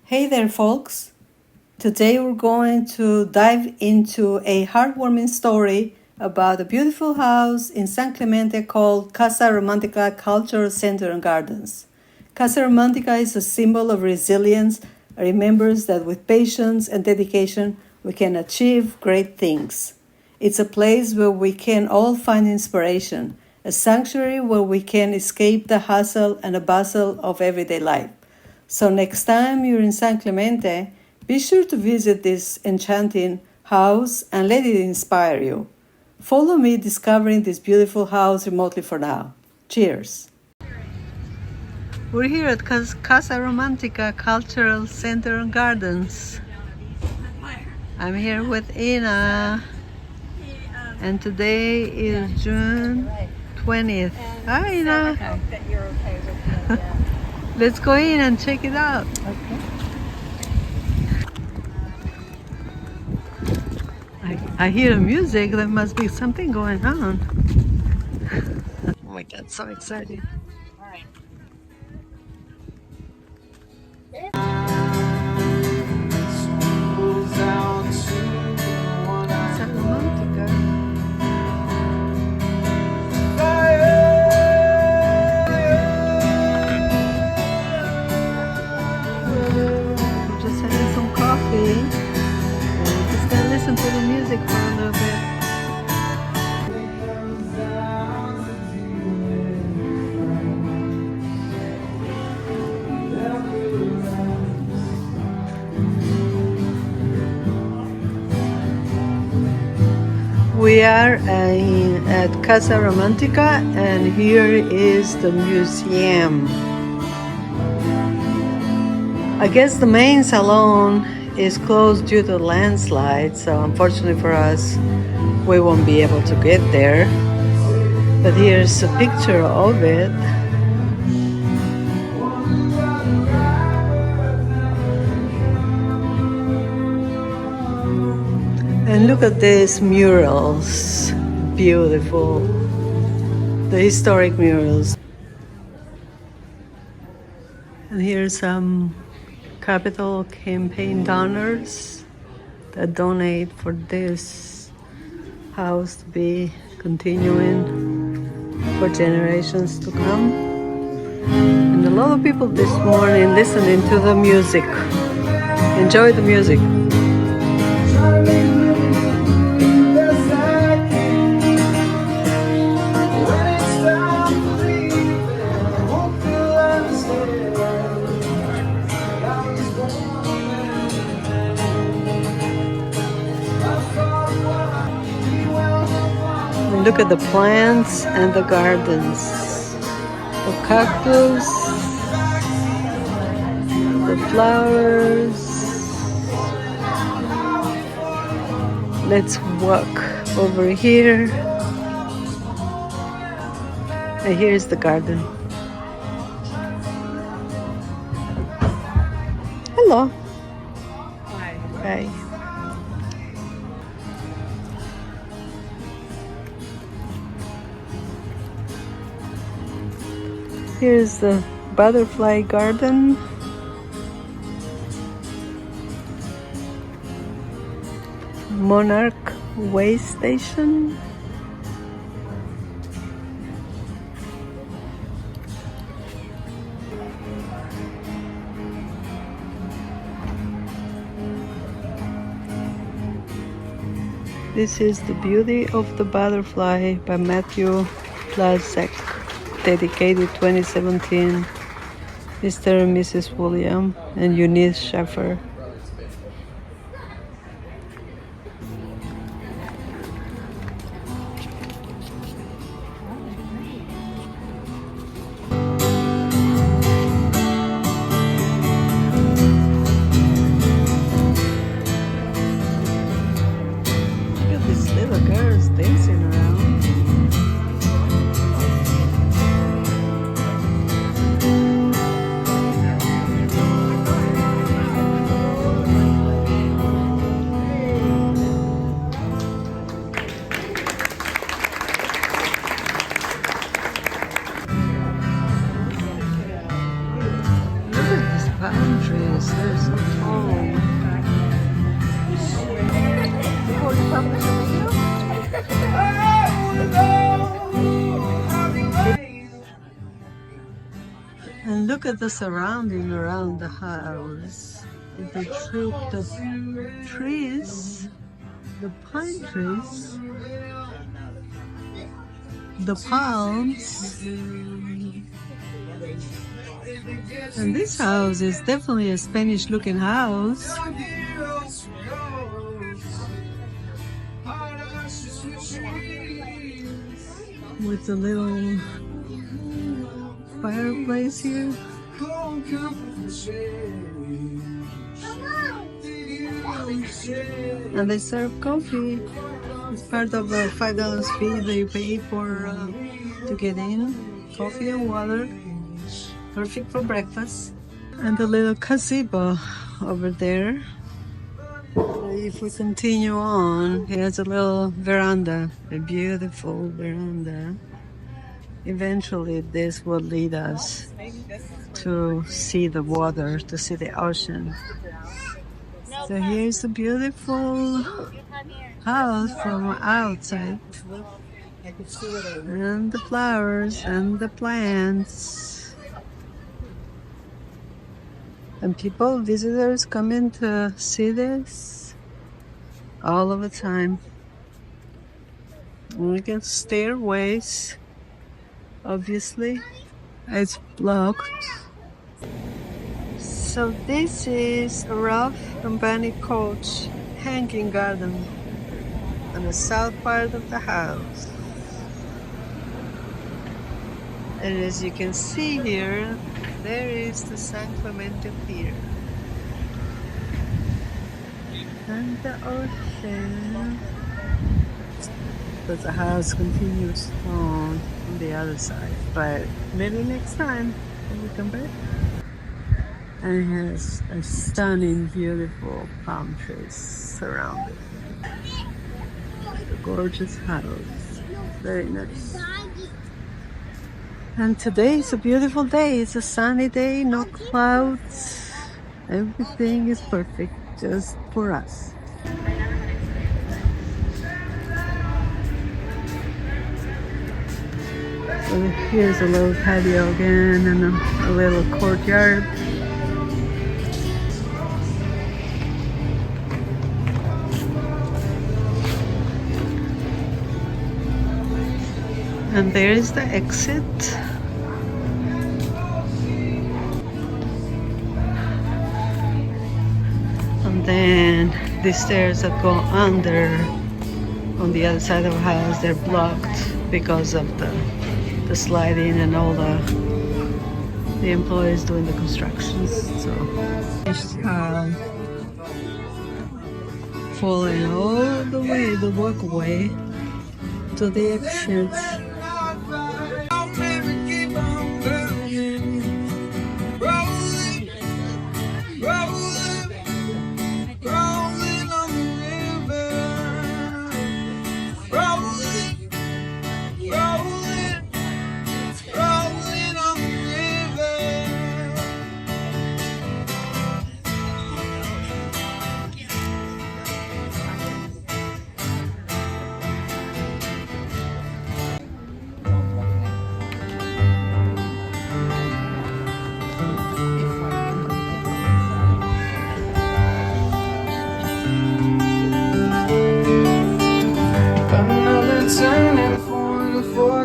Hey there, folks. Today we're going to dive into a heartwarming story about a beautiful house in San Clemente called Casa Romantica Cultural Center and Gardens. Casa Romantica is a symbol of resilience and remembers that with patience and dedication, we can achieve great things. It's a place where we can all find inspiration, a sanctuary where we can escape the hustle and the bustle of everyday life. So next time you're in San Clemente, be sure to visit this enchanting house and let it inspire you. Follow me discovering this beautiful house remotely for now. Cheers! We're here at Casa Romantica Cultural Center and Gardens. I'm here with Ina, and today is June 20th. Hi, Ina! I hope that you're okay with me. Let's go in and check it out. Okay. I hear the music. There must be something going on. Oh my God, so excited. All right. Casa Romantica. We're just having some coffee. And just gonna listen to the music for a little bit. We are at Casa Romantica, and here is the museum. I guess the main salon is closed due to landslide, so unfortunately for us, we won't be able to get there. But here's a picture of it. And look at these murals, beautiful, the historic murals. And here's some capital campaign donors that donate for this house to be continuing for generations to come. And a lot of people this morning listening to the music. Enjoy the music. Look at the plants and the gardens. The cactus, the flowers. Let's walk over here. And here's the garden. Hello. Hi. Hi. Here's the butterfly garden. Monarch Way Station. This is The Beauty of the Butterfly by Matthew Plazek, dedicated 2017, Mr. and Mrs. William and Eunice Schaffer. Look at these little girls dancing around. look at the surrounding around the house. The trees, the pine trees, the palms. And this house is definitely a Spanish looking house. With a little fireplace here. And they serve coffee. It's part of a $5 fee that you pay for to get in. Coffee and water. Perfect for breakfast. And a little gazebo over there. If we continue on, here's a little veranda, a beautiful veranda. Eventually this will lead us to see the water, to see the ocean. So here's a beautiful house from outside. And the flowers and the plants. And people, visitors come in to see this all of the time. And we get stairways, obviously. It's blocked. So this is a rough rabbinic coach hanging garden on the south part of the house. And as you can see here, there is the San Clemente Pier. And the ocean. But the house continues on the other side. But maybe next time when we come back. And it has a stunning, beautiful palm trees surrounded. A gorgeous house. Very nice. And today is a beautiful day. It's a sunny day, no clouds. Everything is perfect just for us. So here's a little patio again and a little courtyard. And there is the exit. And then the stairs that go under on the other side of the house, they're blocked because of the sliding and all the employees doing the constructions. So it's falling all the way, the walkway to the exit.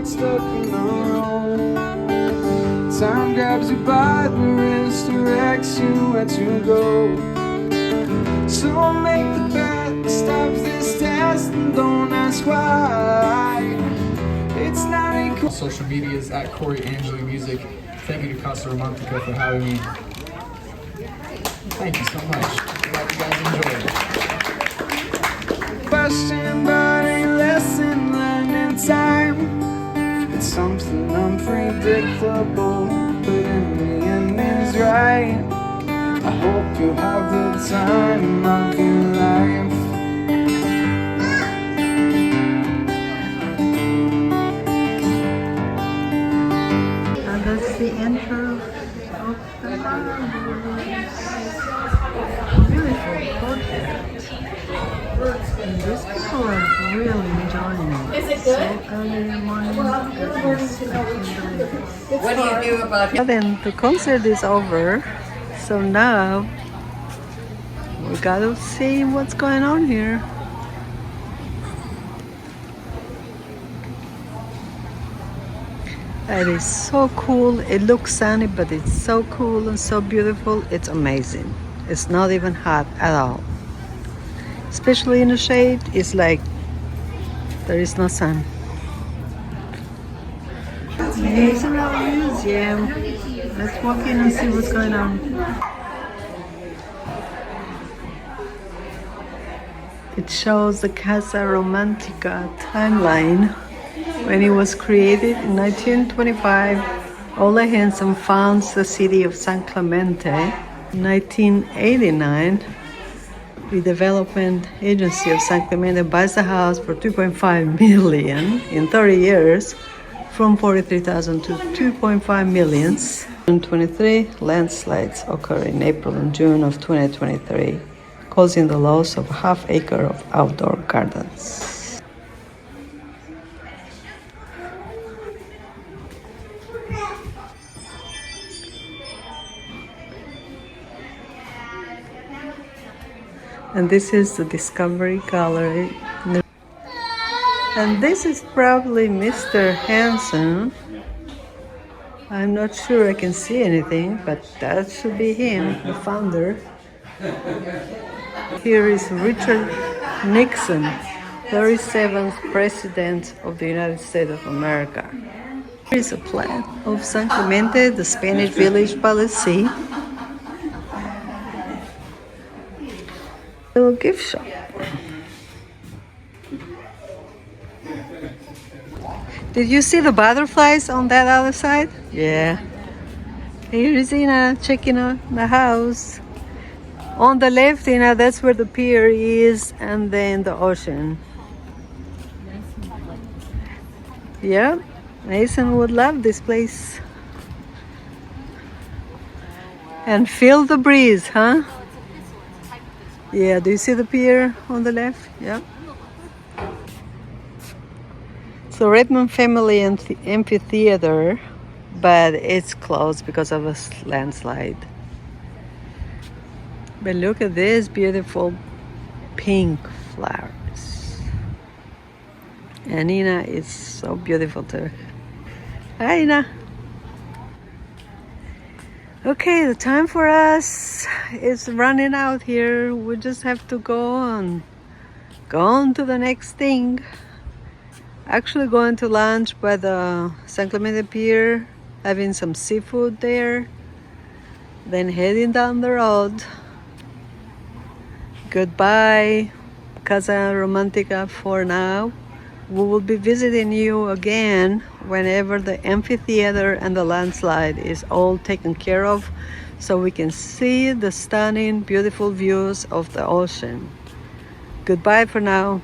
Stuck in the road. Time grabs you by the wrist, directs you where to go. So I'll make the bet, stop this test and don't ask why. It's not a social media is at Corey Angeli Music. Thank you to Casa Romantica for having me. Thank you so much. Glad you guys enjoyed. Question, but a lesson learned in time. It's something unpredictable, but in the end it's right. I hope you have the time of your life. And that's the entrance of the house. Beautiful courtyard. And these people are really enjoying it. Is it good? Early in the morning. Goodness, I can't believe it. What do you do about it? Then the concert is over, so now we gotta see what's going on here. It is so cool. It looks sunny, but it's so cool and so beautiful. It's amazing. It's not even hot at all. Especially in the shade, it's like there is no sun. It's an art museum. Let's walk in and see what's going on. It shows the Casa Romantica timeline. When it was created in 1925, Ole Hansen founds the city of San Clemente. In 1989, the development agency of San Clemente buys the house for $2.5 million in 30 years, from $43,000 to $2.5 million. In 2023, landslides occur in April and June of 2023, causing the loss of half acre of outdoor gardens. And this is the Discovery Gallery. And this is probably Mr. Hansen. I'm not sure I can see anything, but that should be him, the founder. Here is Richard Nixon, 37th President of the United States of America. Here is a plan of San Clemente, the Spanish village by the sea. Little gift shop. Did you see the butterflies on that other side? Yeah. Here is Ina checking out the house. On the left, Ina, that's where the pier is, and then the ocean. Yeah, Mason would love this place. And feel the breeze, huh? Yeah, do you see the pier on the left? Yeah. So Redmond Family Amphitheater, but it's closed because of a landslide. But look at this beautiful pink flowers. And Nina is so beautiful too. Hi, Nina. Okay, the time for us is running out here. We just have to go on to the next thing. Actually going to lunch by the San Clemente Pier, having some seafood there, then heading down the road. Goodbye, Casa Romantica for now. We will be visiting you again whenever the amphitheater and the landslide is all taken care of, so we can see the stunning, beautiful views of the ocean. Goodbye for now.